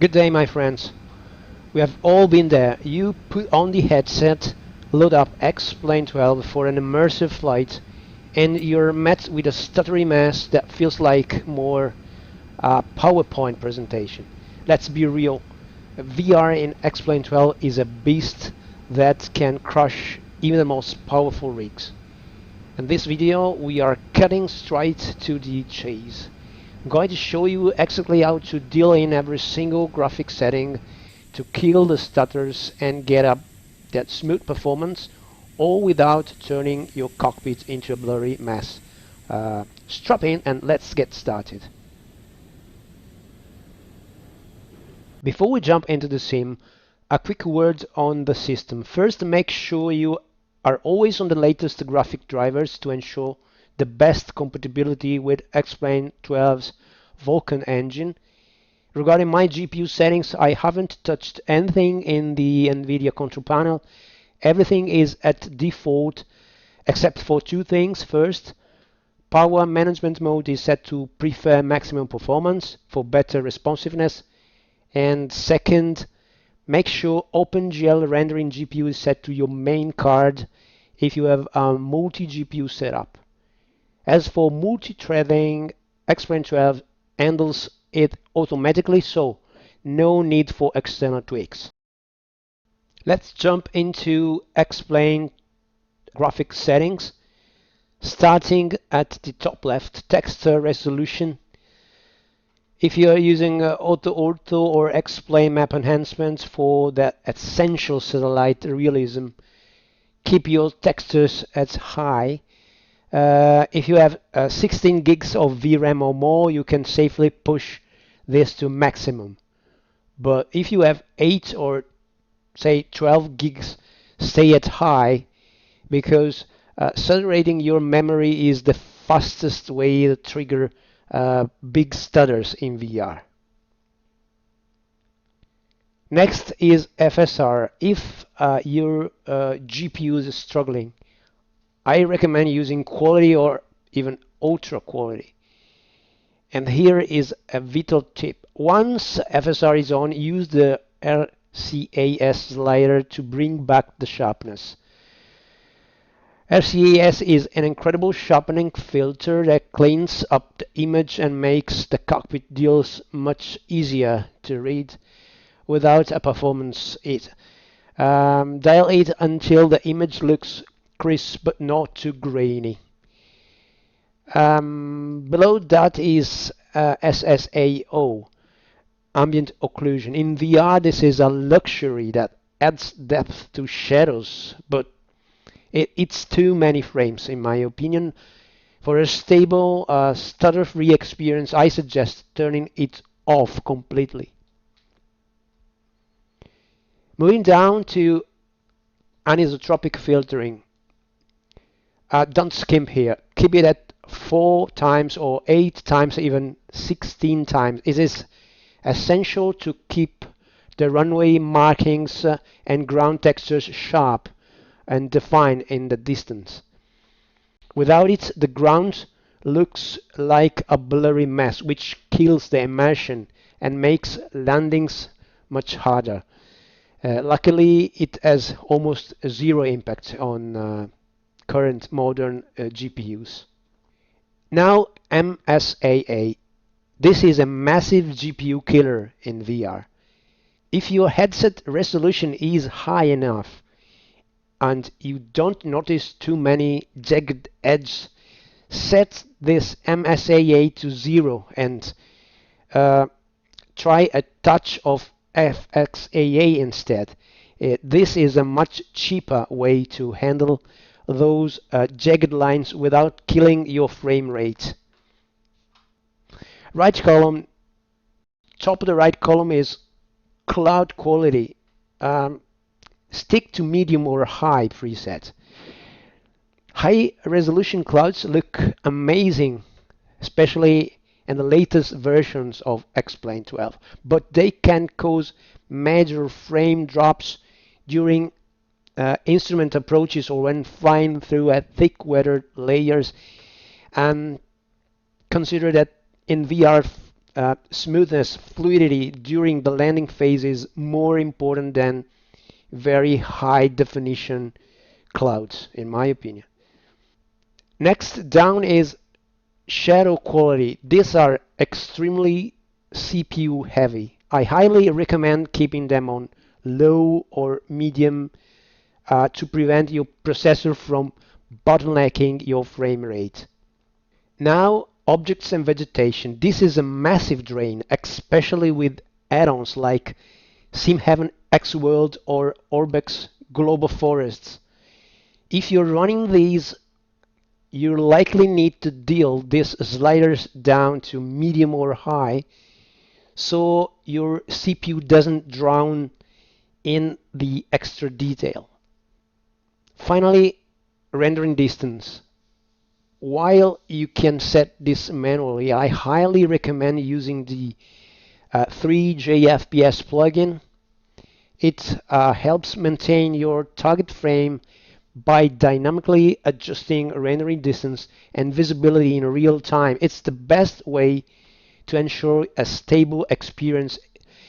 Good day, my friends. We have all been there. You put on the headset, load up XP12 for an immersive flight, and you're met with a stuttery mess that feels like more PowerPoint presentation. Let's be real. VR in XP12 is a beast that can crush even the most powerful rigs. In this video, we are cutting straight to the chase. I'm going to show you exactly how to deal in every single graphic setting to kill the stutters and get up that smooth performance, all without turning your cockpit into a blurry mess. Strap in and let's get started. Before we jump into the sim, a quick word on the system. First, make sure you are always on the latest graphic drivers to ensure the best compatibility with XP12's Vulkan engine. Regarding my GPU settings, I haven't touched anything in the Nvidia control panel. Everything is at default except for two things. First, power management mode is set to prefer maximum performance for better responsiveness. And second, make sure OpenGL rendering GPU is set to your main card if you have a multi-GPU setup. As for multi-threading, XP12 handles it automatically, so no need for external tweaks. Let's jump into XPlane graphic settings, starting at the top left, texture resolution. If you are using Auto or XPlane Map Enhancement for that essential satellite realism, keep your textures at high. If you have 16 gigs of VRAM or more, you can safely push this to maximum. But if you have 8 or say 12 gigs, stay at high, because saturating your memory is the fastest way to trigger big stutters in VR. Next is FSR. If your GPU is struggling, I recommend using quality or even ultra quality. And here is a vital tip. Once FSR is on, use the RCAS slider to bring back the sharpness. RCAS is an incredible sharpening filter that cleans up the image and makes the cockpit deals much easier to read without a performance hit. Dial it until the image looks crisp but not too grainy. Below that is SSAO, ambient occlusion. In VR, this is a luxury that adds depth to shadows, but it's too many frames, in my opinion. For a stable, stutter-free experience, I suggest turning it off completely. Moving down to anisotropic filtering. Don't skimp here. Keep it at 4 times or 8 times, even 16 times. It is essential to keep the runway markings and ground textures sharp and defined in the distance. Without it, the ground looks like a blurry mess, which kills the immersion and makes landings much harder. Luckily, it has almost zero impact on current modern GPUs. Now, MSAA. This is a massive GPU killer in VR. If your headset resolution is high enough and you don't notice too many jagged edges, set this MSAA to 0 and try a touch of FXAA instead. This is a much cheaper way to handle those jagged lines without killing your frame rate. Right column, top of the right column is cloud quality. Stick to medium or high preset. High resolution clouds look amazing, especially in the latest versions of XP12, but they can cause major frame drops during instrument approaches or when flying through a thick weathered layers. And consider that in VR smoothness, fluidity during the landing phase is more important than very high definition clouds, in my opinion. Next down is shadow quality. These are extremely CPU heavy. I highly recommend keeping them on low or medium to prevent your processor from bottlenecking your frame rate. Now, objects and vegetation. This is a massive drain, especially with add-ons like SimHeaven X-World or Orbx Global Forests. If you're running these, you likely need to deal these sliders down to medium or high so your CPU doesn't drown in the extra detail. Finally, rendering distance. While you can set this manually, I highly recommend using the 3JFPS plugin. It helps maintain your target frame by dynamically adjusting rendering distance and visibility in real time. It's the best way to ensure a stable experience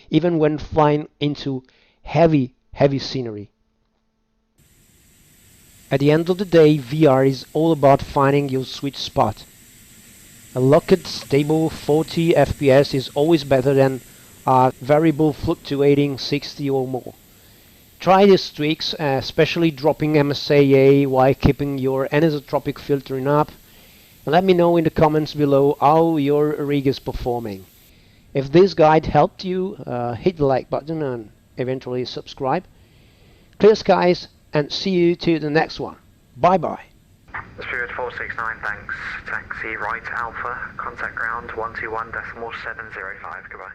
even when flying into heavy scenery. At the end of the day, VR is all about finding your sweet spot. A locked, stable 40 FPS is always better than a variable fluctuating 60 or more. Try these tweaks, especially dropping MSAA while keeping your anisotropic filtering up. And let me know in the comments below how your rig is performing. If this guide helped you, hit the like button and eventually subscribe. Clear skies, and see you to the next one. Bye bye. Spirit 469, thanks. Taxi right Alpha, contact ground 121.705, goodbye.